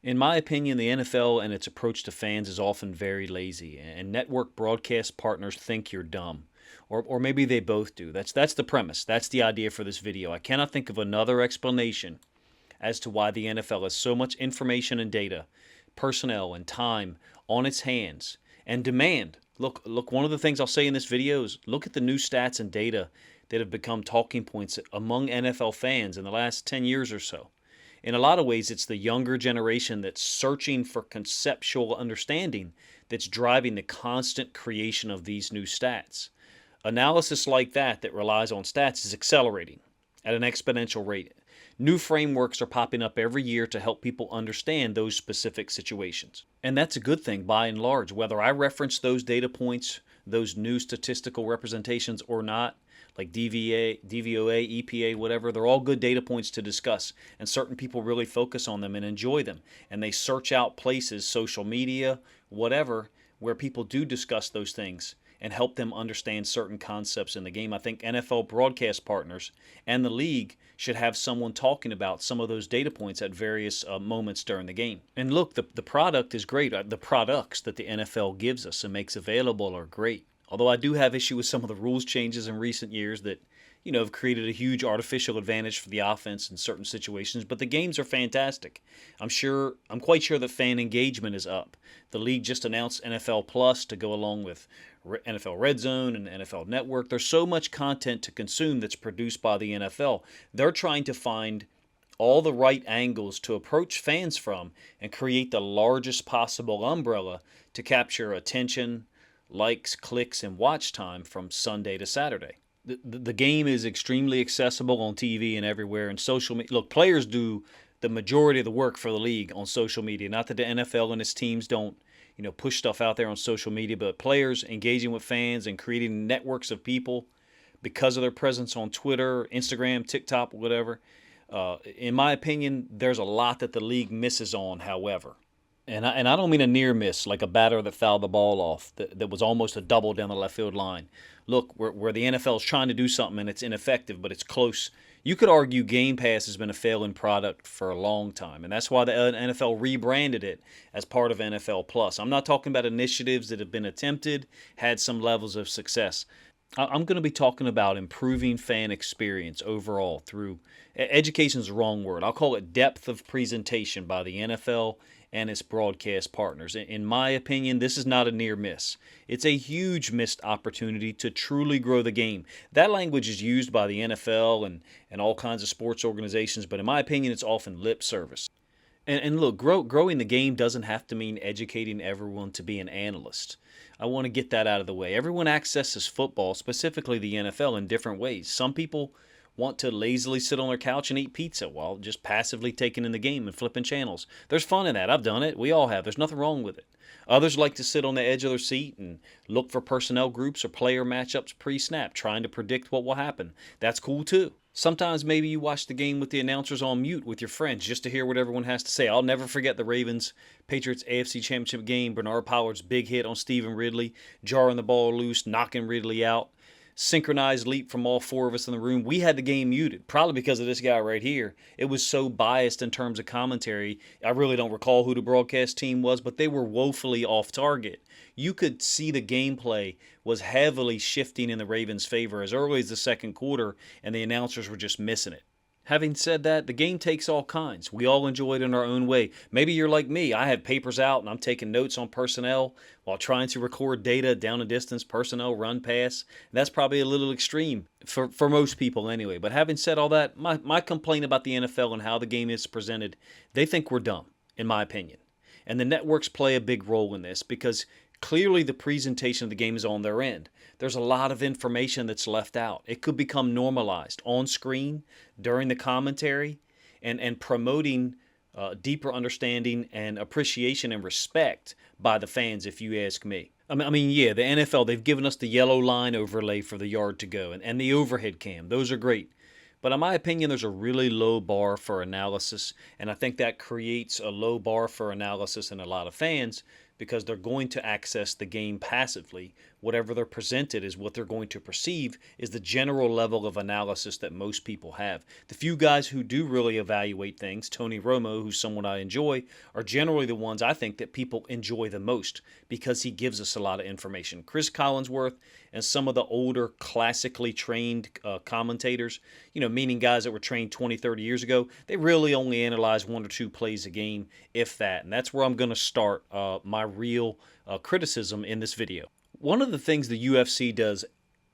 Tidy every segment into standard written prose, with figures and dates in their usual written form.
In my opinion, the NFL and its approach to fans is often very lazy, and network broadcast partners think you're dumb. Or maybe they both do. That's the premise. That's the idea for this video. I cannot think of another explanation as to why the NFL has so much information and data, personnel and time on its hands and demand. Look, one of the things I'll say in this video is look at the new stats and data that have become talking points among NFL fans in the last 10 years or so. In a lot of ways, it's the younger generation that's searching for conceptual understanding that's driving the constant creation of these new stats. Analysis like that relies on stats is accelerating at an exponential rate. New frameworks are popping up every year to help people understand those specific situations. And that's a good thing by and large. Whether I reference those data points, those new statistical representations or not, like DVA, DVOA, EPA, whatever, they're all good data points to discuss. And certain people really focus on them and enjoy them. And they search out places, social media, whatever, where people do discuss those things and help them understand certain concepts in the game. I think NFL broadcast partners and the league should have someone talking about some of those data points at various moments during the game. And look, the product is great. The products that the NFL gives us and makes available are great. Although I do have issue with some of the rules changes in recent years that, have created a huge artificial advantage for the offense in certain situations, but the games are fantastic. I'm quite sure that fan engagement is up. The league just announced NFL Plus to go along with NFL Red Zone and NFL Network. There's so much content to consume that's produced by the NFL. They're trying to find all the right angles to approach fans from and create the largest possible umbrella to capture attention, likes, clicks, and watch time from Sunday to Saturday. The game is extremely accessible on TV and everywhere. And social media, look, players do the majority of the work for the league on social media. Not that the NFL and its teams don't, push stuff out there on social media, but players engaging with fans and creating networks of people because of their presence on Twitter, Instagram, TikTok, whatever. In my opinion, there's a lot that the league misses on, however. And I don't mean a near miss, like a batter that fouled the ball off that was almost a double down the left field line. Look, where the NFL is trying to do something and it's ineffective, but it's close. You could argue Game Pass has been a failing product for a long time, and that's why the NFL rebranded it as part of NFL Plus. I'm not talking about initiatives that have been attempted, had some levels of success. I'm going to be talking about improving fan experience overall through education is the wrong word. I'll call it depth of presentation by the NFL and its broadcast partners. In my opinion, this is not a near miss. It's a huge missed opportunity to truly grow the game. That language is used by the NFL and all kinds of sports organizations, but in my opinion, it's often lip service. And look, growing the game doesn't have to mean educating everyone to be an analyst. I want to get that out of the way. Everyone accesses football, specifically the NFL, in different ways. Some people want to lazily sit on their couch and eat pizza while just passively taking in the game and flipping channels. There's fun in that. I've done it. We all have. There's nothing wrong with it. Others like to sit on the edge of their seat and look for personnel groups or player matchups pre-snap, trying to predict what will happen. That's cool too. Sometimes maybe you watch the game with the announcers on mute with your friends just to hear what everyone has to say. I'll never forget the Ravens-Patriots AFC Championship game. Bernard Pollard's big hit on Stephen Ridley, jarring the ball loose, knocking Ridley out. Synchronized leap from all four of us in the room. We had the game muted, probably because of this guy right here. It was so biased in terms of commentary. I really don't recall who the broadcast team was, but they were woefully off target. You could see the gameplay was heavily shifting in the Ravens' favor as early as the second quarter, and the announcers were just missing it. Having said that, the game takes all kinds. We all enjoy it in our own way. Maybe you're like me. I have papers out and I'm taking notes on personnel while trying to record data down a distance, personnel, run, pass. That's probably a little extreme for most people anyway. But having said all that, my complaint about the NFL and how the game is presented, they think we're dumb, in my opinion. And the networks play a big role in this because clearly the presentation of the game is on their end. There's a lot of information that's left out. It could become normalized on screen during the commentary and promoting deeper understanding and appreciation and respect by the fans, if you ask me. Yeah, the NFL, they've given us the yellow line overlay for the yard to go and the overhead cam. Those are great. But in my opinion, there's a really low bar for analysis, and I think that creates a low bar for analysis in a lot of fans because they're going to access the game passively. Whatever they're presented is what they're going to perceive is the general level of analysis that most people have. The few guys who do really evaluate things, Tony Romo, who's someone I enjoy, are generally the ones I think that people enjoy the most because he gives us a lot of information. Chris Collinsworth and some of the older classically trained commentators, meaning guys that were trained 20, 30 years ago, they really only analyze one or two plays a game, if that. And that's where I'm going to start my real criticism in this video. One of the things the UFC does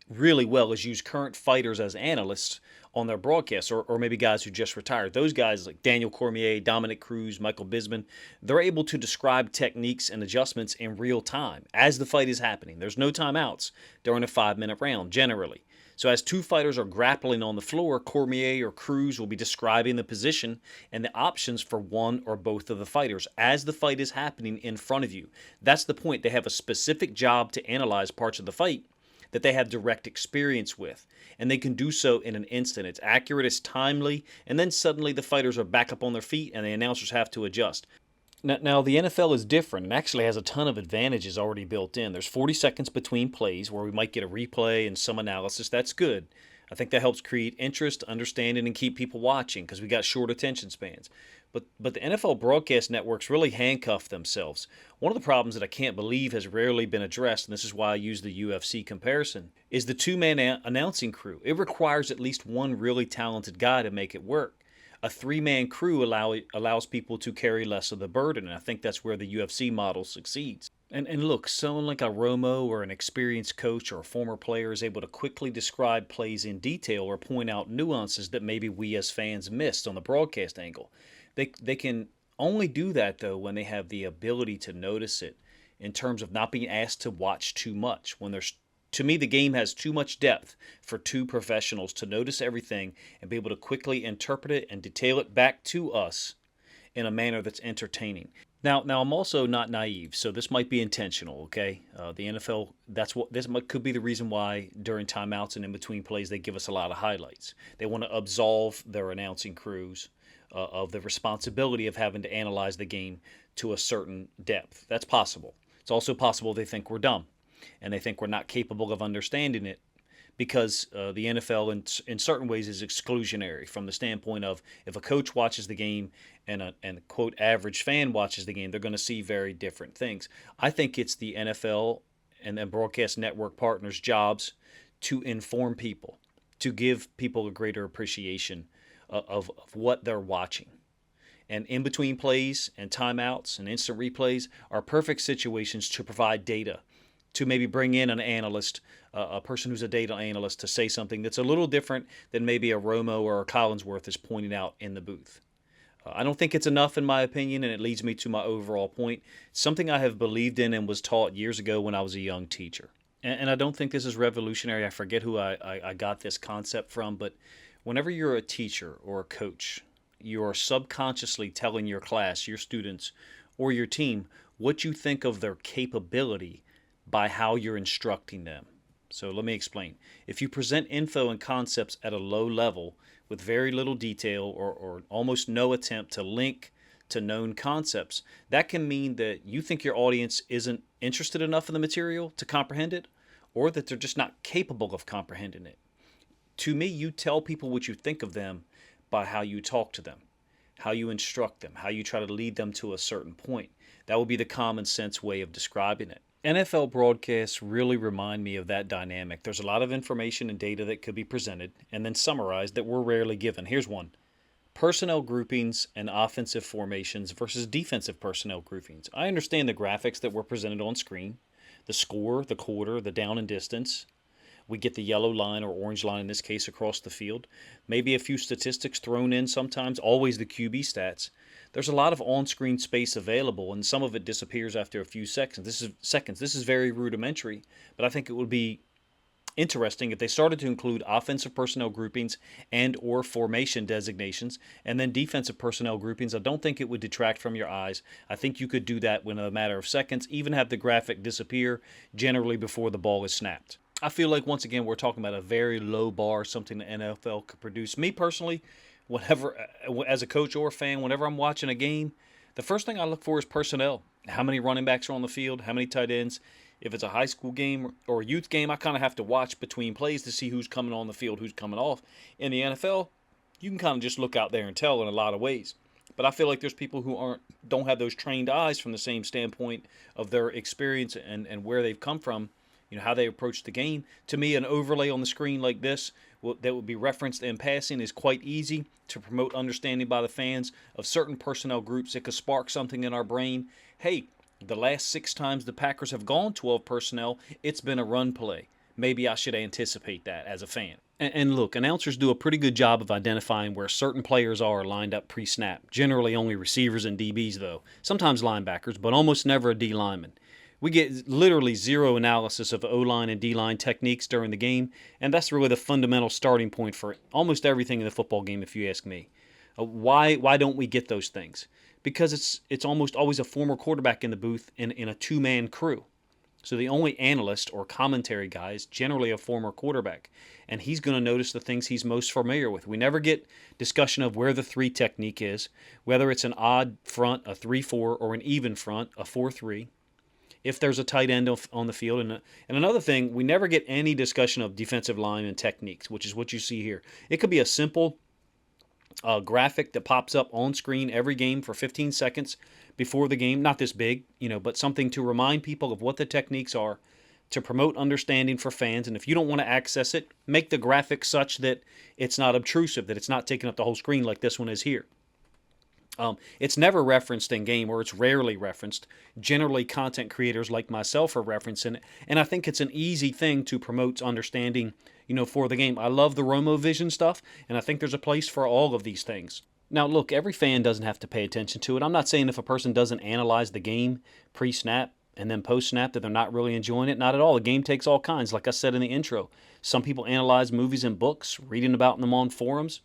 really well is use current fighters as analysts on their broadcasts, or maybe guys who just retired. Those guys like Daniel Cormier, Dominic Cruz, Michael Bisping, they're able to describe techniques and adjustments in real time as the fight is happening. There's no timeouts during a 5-minute round, generally. So as two fighters are grappling on the floor, Cormier or Cruz will be describing the position and the options for one or both of the fighters as the fight is happening in front of you. That's the point. They have a specific job to analyze parts of the fight that they have direct experience with, and they can do so in an instant. It's accurate, it's timely, and then suddenly the fighters are back up on their feet and the announcers have to adjust. Now, the NFL is different and actually has a ton of advantages already built in. There's 40 seconds between plays where we might get a replay and some analysis. That's good. I think that helps create interest, understanding, and keep people watching because we got short attention spans. But the NFL broadcast networks really handcuff themselves. One of the problems that I can't believe has rarely been addressed, and this is why I use the UFC comparison, is the two-man announcing crew. It requires at least one really talented guy to make it work. A three-man crew allows people to carry less of the burden, and I think that's where the UFC model succeeds. And look, someone like a Romo or an experienced coach or a former player is able to quickly describe plays in detail or point out nuances that maybe we as fans missed on the broadcast angle. They can only do that, though, when they have the ability to notice it in terms of not being asked to watch too much. To me, the game has too much depth for two professionals to notice everything and be able to quickly interpret it and detail it back to us in a manner that's entertaining. Now I'm also not naive, so this might be intentional, okay? The NFL, could be the reason why during timeouts and in between plays they give us a lot of highlights. They want to absolve their announcing crews of the responsibility of having to analyze the game to a certain depth. That's possible. It's also possible they think we're dumb and they think we're not capable of understanding it because the NFL in certain ways is exclusionary from the standpoint of if a coach watches the game and a quote average fan watches the game, they're going to see very different things. I think it's the NFL and then broadcast network partners' jobs to inform people, to give people a greater appreciation of what they're watching. And in between plays and timeouts and instant replays are perfect situations to provide data, to maybe bring in an analyst, a person who's a data analyst, to say something that's a little different than maybe a Romo or a Collinsworth is pointing out in the booth. I don't think it's enough in my opinion, and it leads me to my overall point. It's something I have believed in and was taught years ago when I was a young teacher. And I don't think this is revolutionary. I forget who I got this concept from, but whenever you're a teacher or a coach, you're subconsciously telling your class, your students, or your team what you think of their capability by how you're instructing them. So let me explain. If you present info and concepts at a low level with very little detail or almost no attempt to link to known concepts, that can mean that you think your audience isn't interested enough in the material to comprehend it, or that they're just not capable of comprehending it. To me, you tell people what you think of them by how you talk to them, how you instruct them, how you try to lead them to a certain point. That would be the common sense way of describing it. NFL broadcasts really remind me of that dynamic. There's a lot of information and data that could be presented and then summarized that we're rarely given. Here's one. Personnel groupings and offensive formations versus defensive personnel groupings. I understand the graphics that were presented on screen, the score, the quarter, the down and distance. We get the yellow line or orange line in this case across the field. Maybe a few statistics thrown in sometimes, always the QB stats. There's a lot of on-screen space available, and some of it disappears after a few seconds. This is very rudimentary, but I think it would be interesting if they started to include offensive personnel groupings and or formation designations, and then defensive personnel groupings. I don't think it would detract from your eyes. I think you could do that within a matter of seconds, even have the graphic disappear generally before the ball is snapped. I feel like, once again, we're talking about a very low bar, something the NFL could produce. Me personally, whenever, as a coach or a fan, whenever I'm watching a game, The first thing I look for is personnel. How many running backs are on the field? How many tight ends? If it's a high school game or a youth game, I kind of have to watch between plays to see who's coming on the field, who's coming off. In the NFL, you can kind of just look out there and tell in a lot of ways. But I feel like there's people who don't have those trained eyes from the same standpoint of their experience and where they've come from, how they approach the game. To me, an overlay on the screen like this that would be referenced in passing is quite easy to promote understanding by the fans of certain personnel groups. It could spark something in our brain. Hey, the last 6 times the Packers have gone 12 personnel, it's been a run play. Maybe I should anticipate that as a fan. And look, announcers do a pretty good job of identifying where certain players are lined up pre-snap. Generally only receivers and DBs, though. Sometimes linebackers, but almost never a D lineman. We get literally zero analysis of O-line and D-line techniques during the game, and that's really the fundamental starting point for almost everything in the football game, if you ask me. Why don't we get those things? Because it's almost always a former quarterback in the booth in a two-man crew. So the only analyst or commentary guy is generally a former quarterback, and he's going to notice the things he's most familiar with. We never get discussion of where the 3 technique is, whether it's an odd front, a 3-4, or an even front, a 4-3. If there's a tight end on the field. And another thing, we never get any discussion of defensive line and techniques, which is what you see here. It could be a simple graphic that pops up on screen every game for 15 seconds before the game. Not this big, but something to remind people of what the techniques are to promote understanding for fans. And if you don't want to access it, make the graphic such that it's not obtrusive, that it's not taking up the whole screen like this one is here. It's never referenced in game, or it's rarely referenced. Generally, content creators like myself are referencing it, and I think it's an easy thing to promote understanding, for the game. I love the Romo Vision stuff, and I think there's a place for all of these things. Now, look, every fan doesn't have to pay attention to it. I'm not saying if a person doesn't analyze the game pre-snap and then post-snap that they're not really enjoying it. Not at all. The game takes all kinds, like I said in the intro. Some people analyze movies and books, reading about them on forums.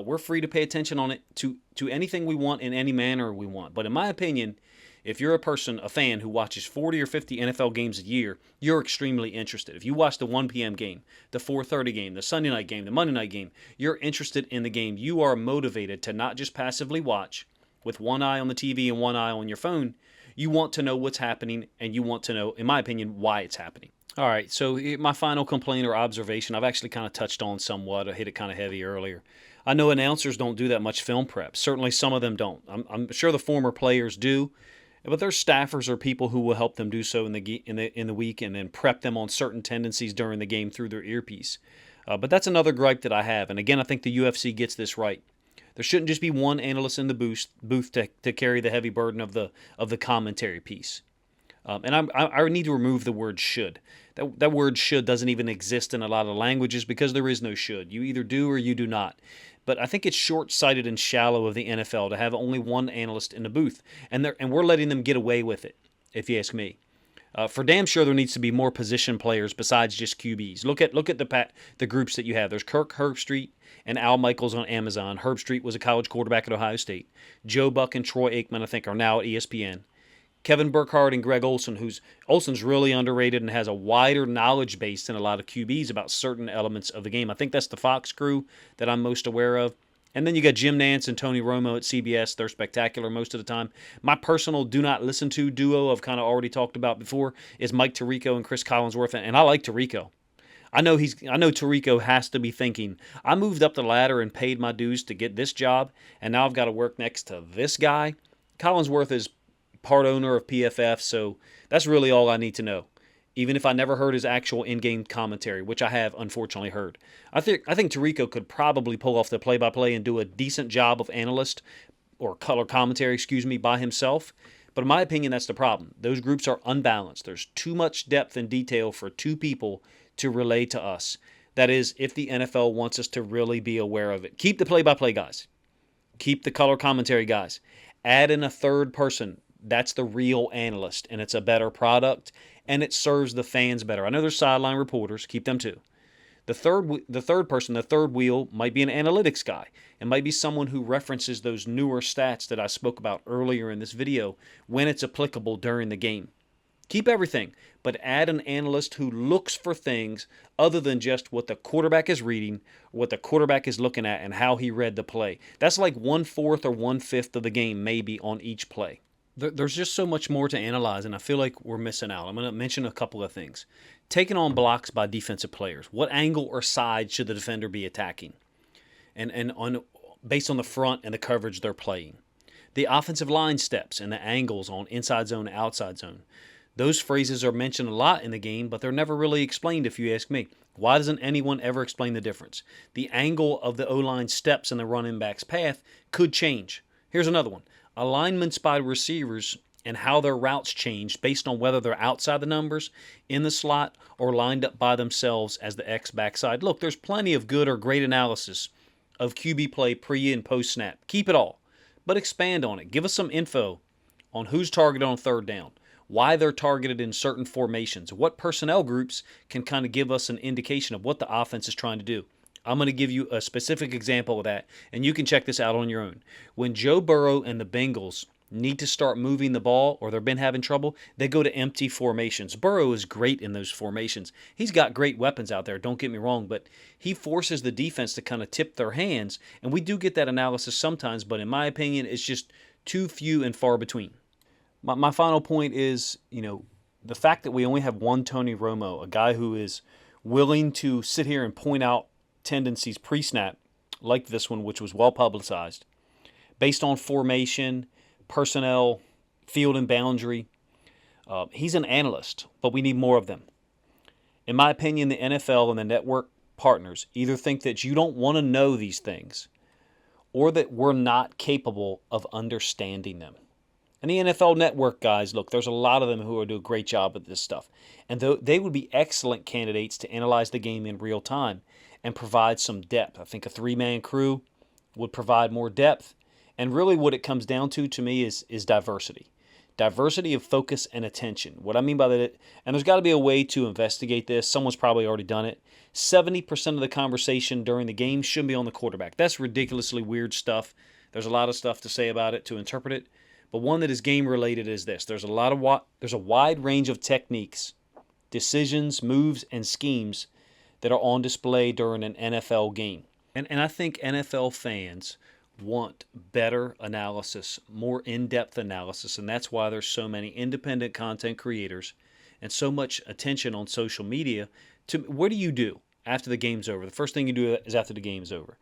We're free to pay attention on it to anything we want in any manner we want. But in my opinion, if you're a fan who watches 40 or 50 NFL games a year, you're extremely interested. If you watch the 1 p.m. game, the 4:30 game, the Sunday night game, the Monday night game, you're interested in the game. You are motivated to not just passively watch with one eye on the TV and one eye on your phone. You want to know what's happening, and you want to know, in my opinion, why it's happening. All right, so my final complaint or observation, I've actually kind of touched on somewhat. I hit it kind of heavy earlier. I know announcers don't do that much film prep. Certainly some of them don't. I'm sure the former players do, but there's staffers or people who will help them do so in the week and then prep them on certain tendencies during the game through their earpiece. But that's another gripe that I have. And again, I think the UFC gets this right. There shouldn't just be one analyst in the booth to carry the heavy burden of the commentary piece. And I need to remove the word should. That word should doesn't even exist in a lot of languages because there is no should. You either do or you do not. But I think it's short-sighted and shallow of the NFL to have only one analyst in the booth, and we're letting them get away with it, if you ask me. For damn sure, there needs to be more position players besides just QBs. Look at the groups that you have. There's Kirk Herbstreit and Al Michaels on Amazon. Herbstreit was a college quarterback at Ohio State. Joe Buck and Troy Aikman, I think, are now at ESPN. Kevin Burkhardt and Greg Olson, Olson's really underrated and has a wider knowledge base than a lot of QBs about certain elements of the game. I think that's the Fox crew that I'm most aware of. And then you got Jim Nantz and Tony Romo at CBS. They're spectacular most of the time. My personal do not listen to duo I've kind of already talked about before is Mike Tirico and Chris Collinsworth, and I like Tirico. I know Tirico has to be thinking, I moved up the ladder and paid my dues to get this job, and now I've got to work next to this guy. Collinsworth is part owner of PFF, so that's really all I need to know, even if I never heard his actual in-game commentary, which I have unfortunately heard. I think Tirico could probably pull off the play-by-play and do a decent job of analyst or color commentary, by himself. But in my opinion, that's the problem. Those groups are unbalanced. There's too much depth and detail for two people to relay to us. That is, if the NFL wants us to really be aware of it. Keep the play-by-play guys. Keep the color commentary guys. Add in a third person. That's the real analyst, and it's a better product, and it serves the fans better. I know there's sideline reporters. Keep them too. The third person, the third wheel, might be an analytics guy. It might be someone who references those newer stats that I spoke about earlier in this video when it's applicable during the game. Keep everything, but add an analyst who looks for things other than just what the quarterback is reading, what the quarterback is looking at, and how he read the play. That's like 1/4 or 1/5 of the game, maybe, on each play. There's just so much more to analyze, and I feel like we're missing out. I'm going to mention a couple of things. Taking on blocks by defensive players. What angle or side should the defender be attacking? And based on the front and the coverage they're playing. The offensive line steps and the angles on inside zone, outside zone. Those phrases are mentioned a lot in the game, but they're never really explained if you ask me. Why doesn't anyone ever explain the difference? The angle of the O-line steps in the running back's path could change. Here's another one. Alignments by receivers and how their routes change based on whether they're outside the numbers, in the slot, or lined up by themselves as the X backside. Look, there's plenty of good or great analysis of QB play pre and post snap. Keep it all, but expand on it. Give us some info on who's targeted on third down, why they're targeted in certain formations, what personnel groups can kind of give us an indication of what the offense is trying to do. I'm going to give you a specific example of that, and you can check this out on your own. When Joe Burrow and the Bengals need to start moving the ball or they've been having trouble, they go to empty formations. Burrow is great in those formations. He's got great weapons out there, don't get me wrong, but he forces the defense to kind of tip their hands, and we do get that analysis sometimes, but in my opinion, it's just too few and far between. My final point is, the fact that we only have one Tony Romo, a guy who is willing to sit here and point out tendencies pre-snap, like this one, which was well publicized, based on formation, personnel, field and boundary. He's an analyst, but we need more of them. In my opinion, the NFL and the network partners either think that you don't want to know these things or that we're not capable of understanding them. And the NFL Network guys, look, there's a lot of them who do a great job at this stuff. And they would be excellent candidates to analyze the game in real time and provide some depth. I think a three-man crew would provide more depth. And really what it comes down to me, is diversity. Diversity of focus and attention. What I mean by that, and there's got to be a way to investigate this. Someone's probably already done it. 70% of the conversation during the game should be on the quarterback. That's ridiculously weird stuff. There's a lot of stuff to say about it, to interpret it. But one that is game related is this. There's a wide range of techniques, decisions, moves, and schemes that are on display during an NFL game. And I think NFL fans want better analysis, more in-depth analysis, and that's why there's so many independent content creators and so much attention on social media. What do you do after the game's over? The first thing you do is after the game's over.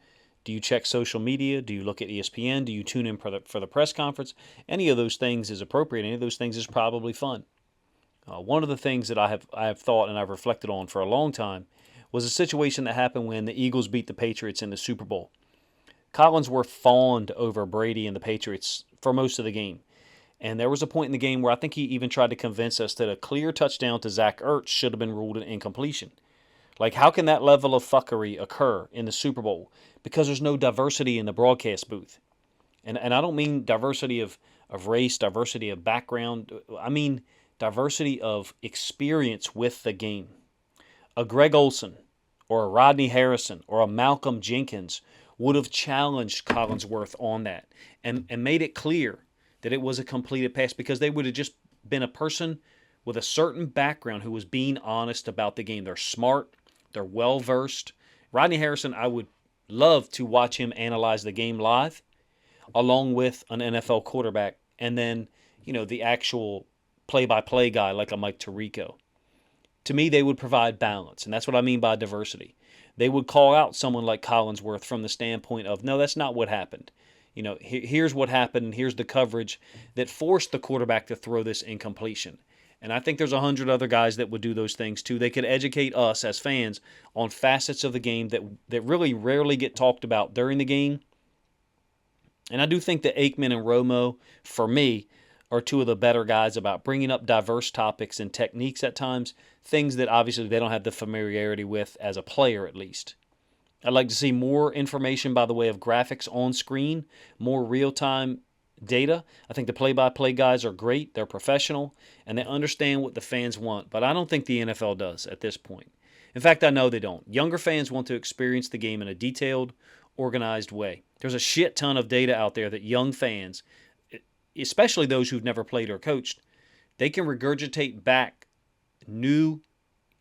Do you check social media? Do you look at ESPN? Do you tune in for the press conference? Any of those things is appropriate. Any of those things is probably fun. One of the things that I have thought and I've reflected on for a long time was a situation that happened when the Eagles beat the Patriots in the Super Bowl. Collinsworth fawned over Brady and the Patriots for most of the game. And there was a point in the game where I think he even tried to convince us that a clear touchdown to Zach Ertz should have been ruled an incompletion. Like, how can that level of fuckery occur in the Super Bowl? Because there's no diversity in the broadcast booth. And I don't mean diversity of race, diversity of background. I mean diversity of experience with the game. A Greg Olson or a Rodney Harrison or a Malcolm Jenkins would have challenged Collinsworth on that and made it clear that it was a completed pass, because they would have just been a person with a certain background who was being honest about the game. They're smart. They're well-versed. Rodney Harrison, I would love to watch him analyze the game live along with an NFL quarterback and then, the actual play-by-play guy like a Mike Tirico. To me, they would provide balance, and that's what I mean by diversity. They would call out someone like Collinsworth from the standpoint of, no, that's not what happened. Here's what happened, and here's the coverage that forced the quarterback to throw this incompletion. And I think there's 100 other guys that would do those things too. They could educate us as fans on facets of the game that really rarely get talked about during the game. And I do think that Aikman and Romo, for me, are two of the better guys about bringing up diverse topics and techniques at times, things that obviously they don't have the familiarity with as a player at least. I'd like to see more information by the way of graphics on screen, more real-time data. I think the play-by-play guys are great. They're professional, and they understand what the fans want. But I don't think the NFL does at this point. In fact, I know they don't. Younger fans want to experience the game in a detailed, organized way. There's a shit ton of data out there that young fans, especially those who've never played or coached, They can regurgitate back new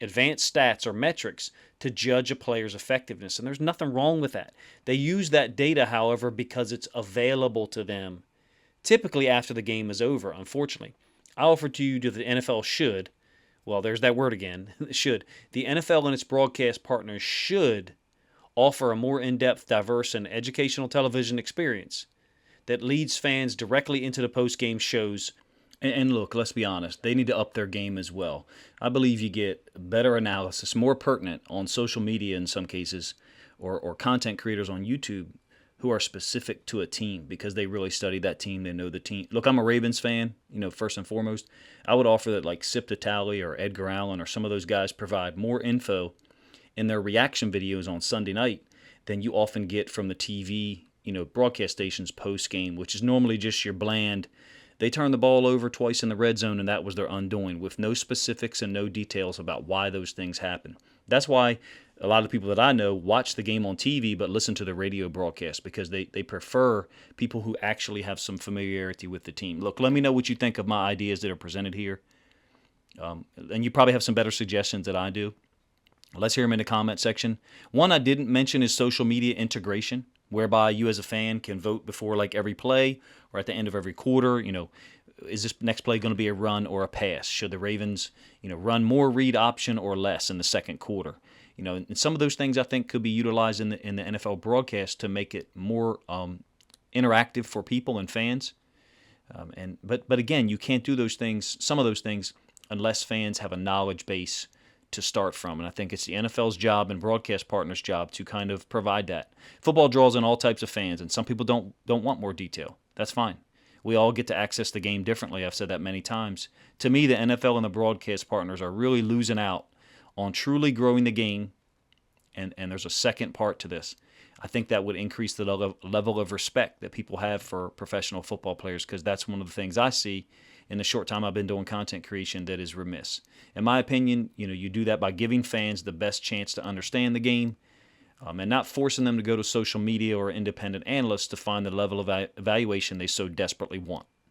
advanced stats or metrics to judge a player's effectiveness. And there's nothing wrong with that. They use that data, however, because it's available to them, typically after the game is over, unfortunately. I offer to you that the NFL should, well, there's that word again, should. The NFL and its broadcast partners should offer a more in-depth, diverse, and educational television experience that leads fans directly into the post-game shows. And look, let's be honest, they need to up their game as well. I believe you get better analysis, more pertinent on social media in some cases, or content creators on YouTube who are specific to a team because they really study that team. They know the team. Look, I'm a Ravens fan, first and foremost. I would offer that like Sip Talley or Edgar Allen or some of those guys provide more info in their reaction videos on Sunday night than you often get from the TV, broadcast stations post-game, which is normally just your bland, they turned the ball over twice in the red zone and that was their undoing, with no specifics and no details about why those things happen. That's why a lot of people that I know watch the game on TV but listen to the radio broadcast, because they prefer people who actually have some familiarity with the team. Look, let me know what you think of my ideas that are presented here. And you probably have some better suggestions than I do. Let's hear them in the comment section. One I didn't mention is social media integration, whereby you as a fan can vote before like every play or at the end of every quarter. Is this next play going to be a run or a pass? Should the Ravens, run more read option or less in the second quarter? And some of those things I think could be utilized in the NFL broadcast to make it more interactive for people and fans. But again, you can't do those things, some of those things, unless fans have a knowledge base to start from. And I think it's the NFL's job and broadcast partners' job to kind of provide that. Football draws in all types of fans, and some people don't want more detail. That's fine. We all get to access the game differently. I've said that many times. To me, the NFL and the broadcast partners are really losing out on truly growing the game, and there's a second part to this. I think that would increase the level of respect that people have for professional football players, because that's one of the things I see in the short time I've been doing content creation that is remiss. In my opinion, you do that by giving fans the best chance to understand the game, and not forcing them to go to social media or independent analysts to find the level of evaluation they so desperately want.